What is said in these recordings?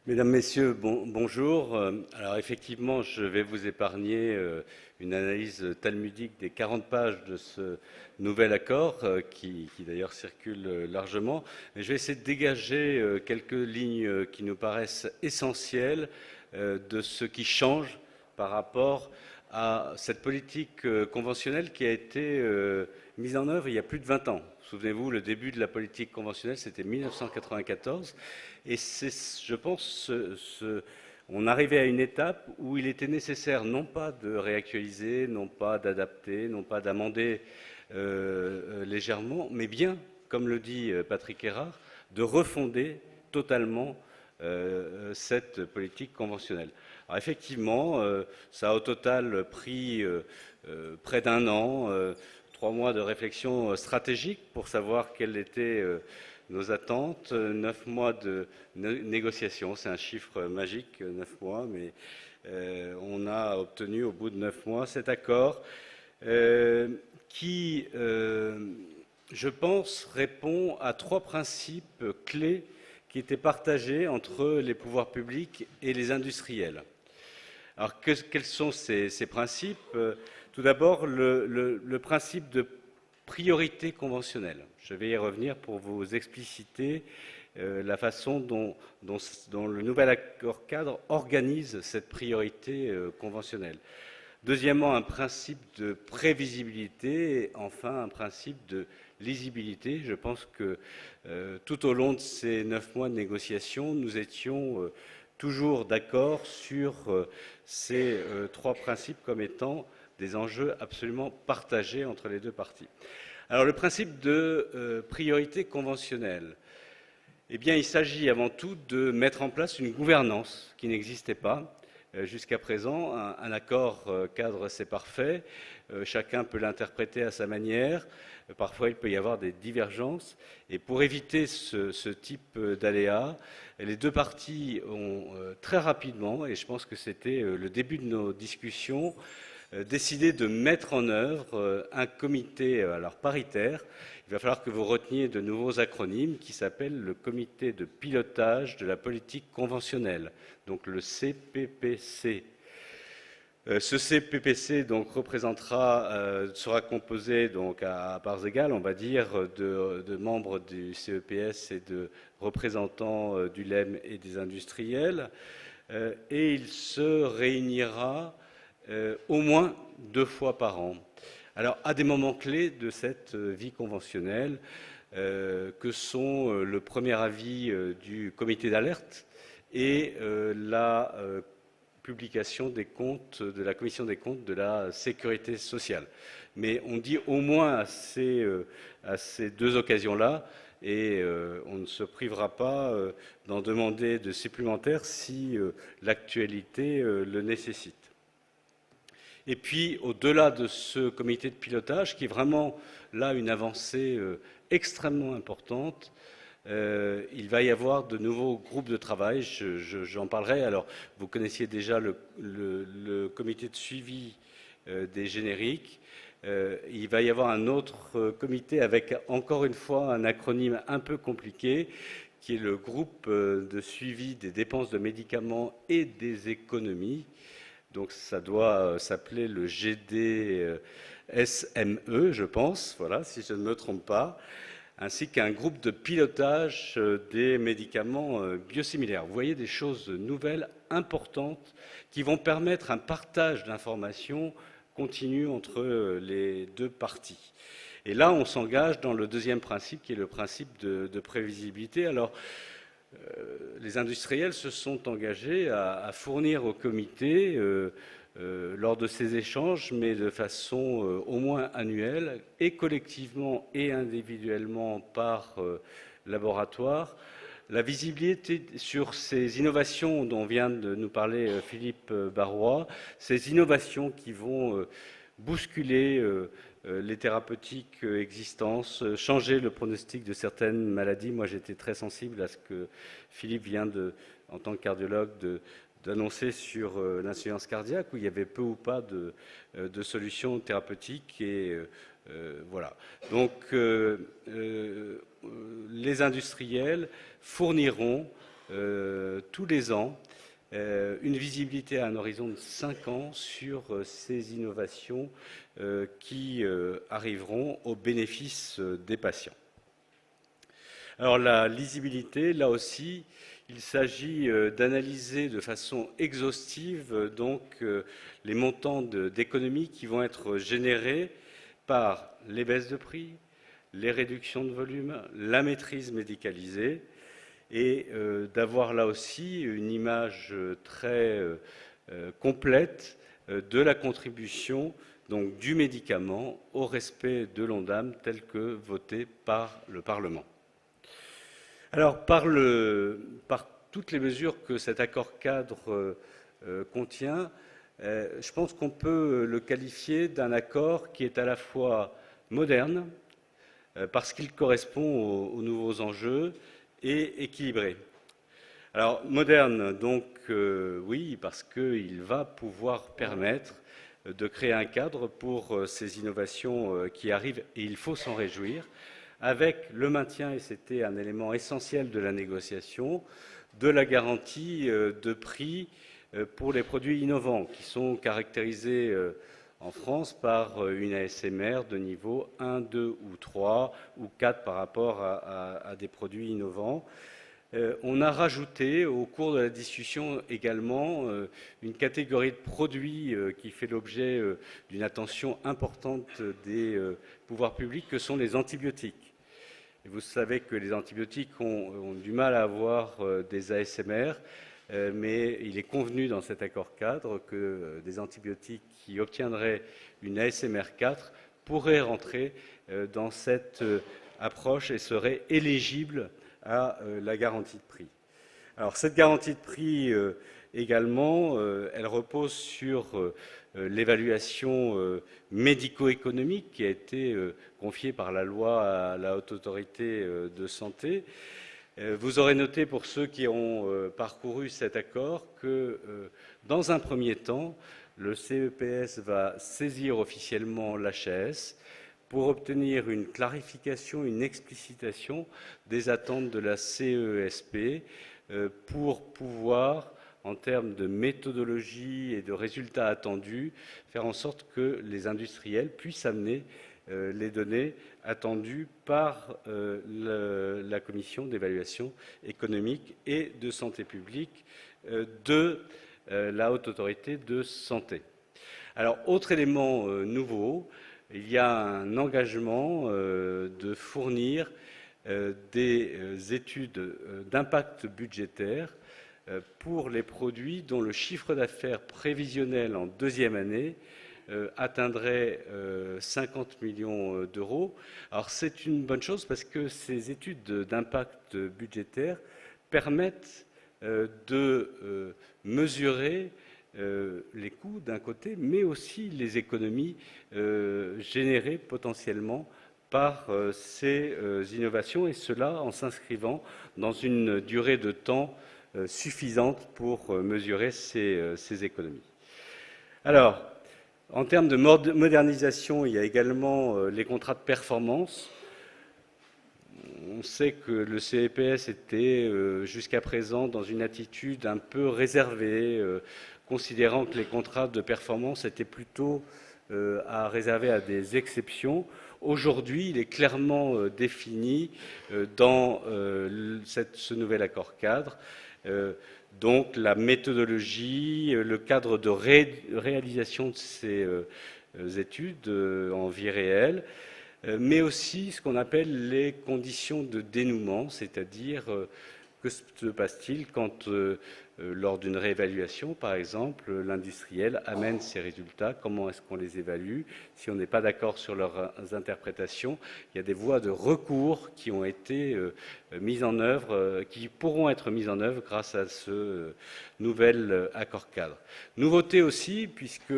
Mesdames, Messieurs, bonjour. Alors effectivement, je vais vous épargner une analyse talmudique des 40 pages de ce nouvel accord qui d'ailleurs circule largement. Mais je vais essayer de dégager quelques lignes qui nous paraissent essentielles de ce qui change par rapport à cette politique conventionnelle qui a été mise en œuvre il y a plus de 20 ans. Souvenez-vous, le début de la politique conventionnelle, c'était 1994. Et c'est, je pense, on arrivait à une étape où il était nécessaire non pas de réactualiser, non pas d'adapter, non pas d'amender légèrement, mais bien, comme le dit Patrick Errard, de refonder totalement cette politique conventionnelle. Alors effectivement, ça a au total pris près d'un an, 3 mois de réflexion stratégique pour savoir quelles étaient nos attentes, 9 mois de négociation, c'est un chiffre magique, 9 mois, mais on a obtenu au bout de 9 mois cet accord qui, je pense, répond à 3 principes clés qui étaient partagés entre les pouvoirs publics et les industriels. Alors, quels sont ces principes? Tout d'abord, le principe de priorité conventionnelle. Je vais y revenir pour vous expliciter la façon dont le nouvel accord cadre organise cette priorité conventionnelle. Deuxièmement, un principe de prévisibilité et enfin un principe de lisibilité. Je pense que tout au long de ces 9 mois de négociation, nous étions toujours d'accord sur ces 3 principes comme étant des enjeux absolument partagés entre les deux parties. Alors le principe de priorité conventionnelle, eh bien il s'agit avant tout de mettre en place une gouvernance qui n'existait pas jusqu'à présent. Un accord cadre, c'est parfait, chacun peut l'interpréter à sa manière, parfois il peut y avoir des divergences, et pour éviter ce type d'aléas, les deux parties ont très rapidement, et je pense que c'était le début de nos discussions, décidé de mettre en œuvre un comité alors paritaire. Il va falloir que vous reteniez de nouveaux acronymes qui s'appellent le comité de pilotage de la politique conventionnelle, donc le CPPC. Ce CPPC donc sera composé donc à parts égales, on va dire, de membres du CEPS et de représentants du LEM et des industriels, et il se réunira au moins 2 fois par an. Alors, à des moments clés de cette vie conventionnelle, que sont le premier avis du comité d'alerte et la publication des comptes de la Commission des comptes de la Sécurité sociale. Mais on dit au moins à ces 2 occasions-là, et on ne se privera pas d'en demander de supplémentaires si l'actualité le nécessite. Et puis, au-delà de ce comité de pilotage, qui est vraiment là une avancée extrêmement importante, il va y avoir de nouveaux groupes de travail, j'en parlerai. Alors, vous connaissiez déjà le comité de suivi des génériques. Il va y avoir un autre comité avec, encore une fois, un acronyme un peu compliqué, qui est le groupe de suivi des dépenses de médicaments et des économies. Donc ça doit s'appeler le GDSME, je pense, voilà, si je ne me trompe pas, ainsi qu'un groupe de pilotage des médicaments biosimilaires. Vous voyez des choses nouvelles, importantes, qui vont permettre un partage d'informations continu entre les deux parties. Et là, on s'engage dans le deuxième principe, qui est le principe de prévisibilité. Alors, les industriels se sont engagés à fournir au comité, lors de ces échanges, mais de façon au moins annuelle, et collectivement et individuellement par laboratoire, la visibilité sur ces innovations dont vient de nous parler Philippe Barrois, ces innovations qui vont bousculer les thérapeutiques existantes, changer le pronostic de certaines maladies. Moi, j'étais très sensible à ce que Philippe vient en tant que cardiologue, d'annoncer sur l'insuffisance cardiaque, où il y avait peu ou pas de solutions thérapeutiques. Et voilà. Donc, les industriels fourniront tous les ans une visibilité à un horizon de 5 ans sur ces innovations qui arriveront au bénéfice des patients. Alors la lisibilité, là aussi, il s'agit d'analyser de façon exhaustive donc les montants d'économies qui vont être générés par les baisses de prix, les réductions de volume, la maîtrise médicalisée, et d'avoir là aussi une image très complète de la contribution donc, du médicament au respect de l'ONDAM tel que voté par le Parlement. Alors, par toutes les mesures que cet accord-cadre contient, je pense qu'on peut le qualifier d'un accord qui est à la fois moderne, parce qu'il correspond aux nouveaux enjeux, et équilibré. Alors, moderne, donc, oui, parce qu'il va pouvoir permettre de créer un cadre pour ces innovations qui arrivent, et il faut s'en réjouir, avec le maintien, et c'était un élément essentiel de la négociation, de la garantie de prix pour les produits innovants, qui sont caractérisés en France par une ASMR de niveau 1, 2 ou 3 ou 4 par rapport à des produits innovants. On a rajouté au cours de la discussion également une catégorie de produits qui fait l'objet d'une attention importante des pouvoirs publics, que sont les antibiotiques. Et vous savez que les antibiotiques ont du mal à avoir des ASMR, mais il est convenu dans cet accord-cadre que des antibiotiques qui obtiendraient une ASMR 4 pourraient rentrer dans cette approche et seraient éligibles à la garantie de prix. Alors cette garantie de prix également, elle repose sur l'évaluation médico-économique qui a été confiée par la loi à la Haute Autorité de Santé. Vous aurez noté, pour ceux qui ont parcouru cet accord, que dans un premier temps, le CEPS va saisir officiellement l'HAS pour obtenir une clarification, une explicitation des attentes de la CESP pour pouvoir, en termes de méthodologie et de résultats attendus, faire en sorte que les industriels puissent amener les données attendues par la Commission d'évaluation économique et de santé publique de la Haute Autorité de Santé. Alors, autre élément nouveau, il y a un engagement de fournir des études d'impact budgétaire pour les produits dont le chiffre d'affaires prévisionnel en deuxième année atteindrait 50 millions d'euros. Alors c'est une bonne chose parce que ces études d'impact budgétaire permettent de mesurer les coûts d'un côté, mais aussi les économies générées potentiellement par ces innovations, et cela en s'inscrivant dans une durée de temps suffisante pour mesurer ces économies. Alors, en termes de modernisation, il y a également les contrats de performance. On sait que le CEPS était jusqu'à présent dans une attitude un peu réservée, considérant que les contrats de performance étaient plutôt à réserver à des exceptions. Aujourd'hui, il est clairement défini dans ce nouvel accord-cadre. Donc la méthodologie, le cadre de réalisation de ces études en vie réelle, mais aussi ce qu'on appelle les conditions de dénouement, c'est-à-dire que se passe-t-il quand, lors d'une réévaluation, par exemple, l'industriel amène ses résultats, comment est-ce qu'on les évalue? Si on n'est pas d'accord sur leurs interprétations, il y a des voies de recours qui ont été mises en œuvre, qui pourront être mises en œuvre grâce à ce nouvel accord-cadre. Nouveauté aussi, puisque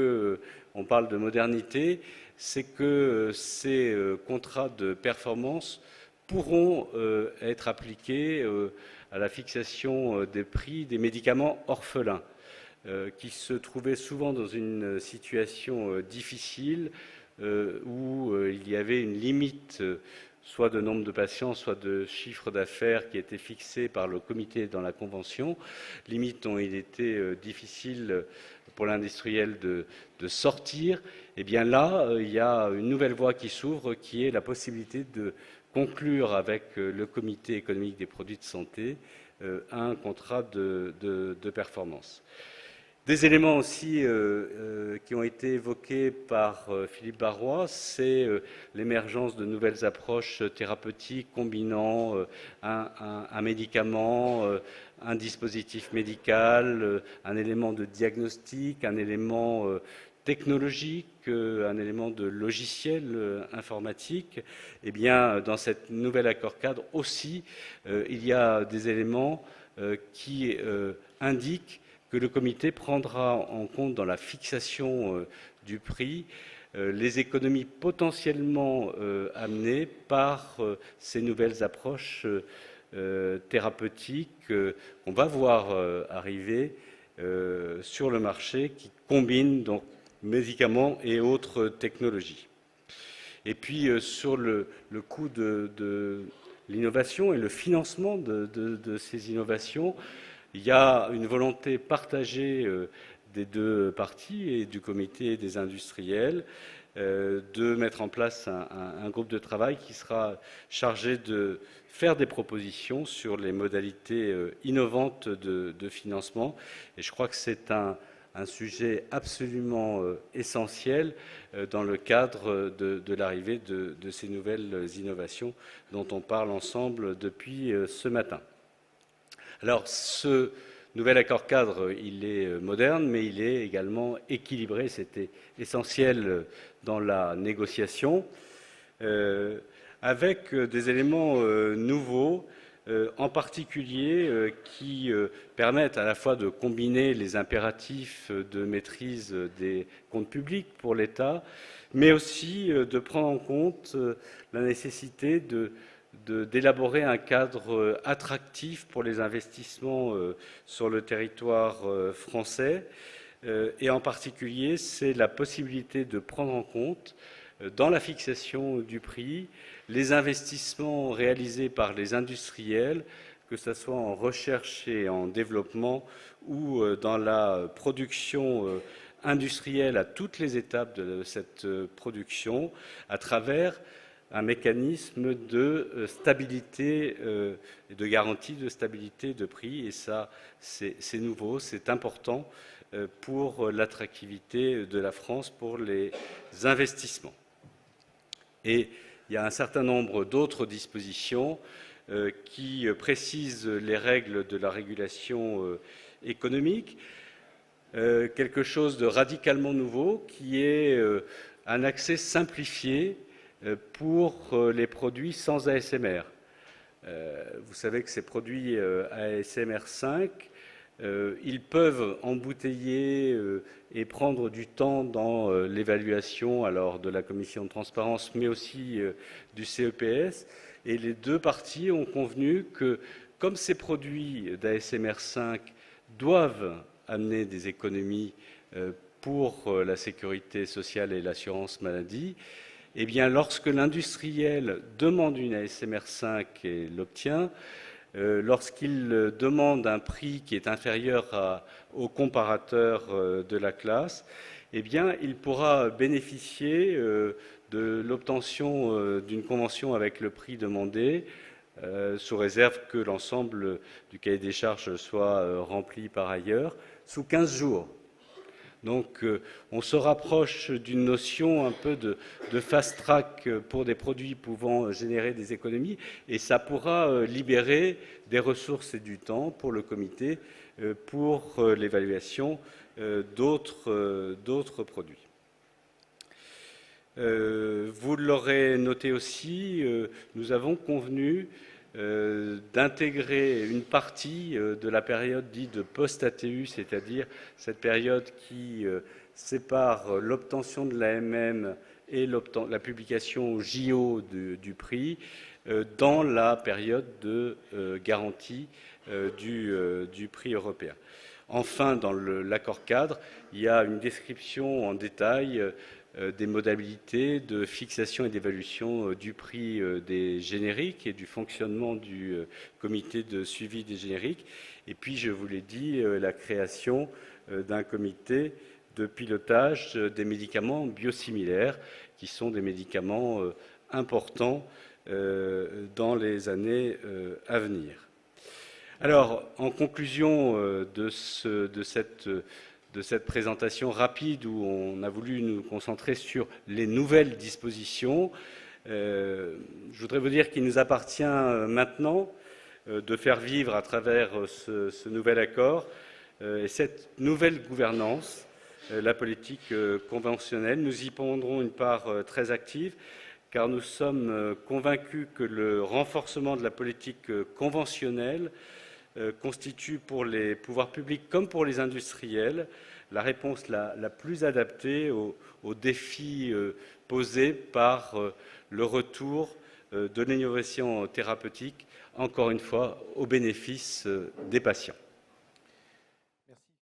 on parle de modernité, c'est que ces contrats de performance pourront être appliqués à la fixation des prix des médicaments orphelins, qui se trouvaient souvent dans une situation difficile où il y avait une limite soit de nombre de patients, soit de chiffre d'affaires qui était fixé par le comité dans la convention, limite dont il était difficile pour l'industriel de sortir. Eh bien là, il y a une nouvelle voie qui s'ouvre, qui est la possibilité de conclure avec le comité économique des produits de santé un contrat de performance. Des éléments aussi qui ont été évoqués par Philippe Barrois, c'est l'émergence de nouvelles approches thérapeutiques combinant un médicament, un dispositif médical, un élément de diagnostic, un élément technologique, un élément de logiciel informatique. Eh bien, dans cet nouvel accord cadre aussi, il y a des éléments qui indiquent que le comité prendra en compte dans la fixation du prix les économies potentiellement amenées par ces nouvelles approches thérapeutiques qu'on va voir arriver sur le marché, qui combinent donc médicaments et autres technologies. Et puis sur le coût de l'innovation et le financement de ces innovations, il y a une volonté partagée des deux parties, et du comité et des industriels, de mettre en place un groupe de travail qui sera chargé de faire des propositions sur les modalités innovantes de financement. Et je crois que c'est un sujet absolument essentiel dans le cadre de l'arrivée de ces nouvelles innovations dont on parle ensemble depuis ce matin. Alors, ce nouvel accord cadre, il est moderne, mais il est également équilibré. C'était essentiel dans la négociation, avec des éléments nouveaux, en particulier qui permettent à la fois de combiner les impératifs de maîtrise des comptes publics pour l'État, mais aussi de prendre en compte la nécessité d'élaborer un cadre attractif pour les investissements sur le territoire français. Et en particulier, c'est la possibilité de prendre en compte, dans la fixation du prix, les investissements réalisés par les industriels, que ce soit en recherche et en développement ou dans la production industrielle à toutes les étapes de cette production, à travers un mécanisme de stabilité et de garantie de stabilité de prix. Et ça, c'est nouveau, c'est important pour l'attractivité de la France pour les investissements. Et il y a un certain nombre d'autres dispositions qui précisent les règles de la régulation économique. Quelque chose de radicalement nouveau qui est un accès simplifié pour les produits sans ASMR. Vous savez que ces produits ASMR 5, ils peuvent embouteiller et prendre du temps dans l'évaluation alors de la commission de transparence, mais aussi du CEPS. Et les deux parties ont convenu que, comme ces produits d'ASMR 5 doivent amener des économies pour la sécurité sociale et l'assurance maladie, eh bien, lorsque l'industriel demande une ASMR 5 et l'obtient, lorsqu'il demande un prix qui est inférieur au comparateur de la classe, eh bien, il pourra bénéficier de l'obtention d'une convention avec le prix demandé, sous réserve que l'ensemble du cahier des charges soit rempli par ailleurs, sous 15 jours. Donc on se rapproche d'une notion un peu de fast-track pour des produits pouvant générer des économies, et ça pourra libérer des ressources et du temps pour le comité pour l'évaluation d'autres produits. Vous l'aurez noté aussi, nous avons convenu d'intégrer une partie de la période dite de post-ATU, c'est-à-dire cette période qui sépare l'obtention de l'AMM et la publication au JO du prix, dans la période de garantie du prix européen. Enfin, dans l'accord cadre, il y a une description en détail des modalités de fixation et d'évaluation du prix des génériques et du fonctionnement du comité de suivi des génériques. Et puis, je vous l'ai dit, la création d'un comité de pilotage des médicaments biosimilaires, qui sont des médicaments importants dans les années à venir. Alors, en conclusion de cette présentation rapide où on a voulu nous concentrer sur les nouvelles dispositions, je voudrais vous dire qu'il nous appartient maintenant de faire vivre à travers ce nouvel accord et cette nouvelle gouvernance la politique conventionnelle. Nous y prendrons une part très active, car nous sommes convaincus que le renforcement de la politique conventionnelle constitue pour les pouvoirs publics comme pour les industriels la réponse la plus adaptée aux défis posés par le retour de l'innovation thérapeutique, encore une fois, au bénéfice des patients.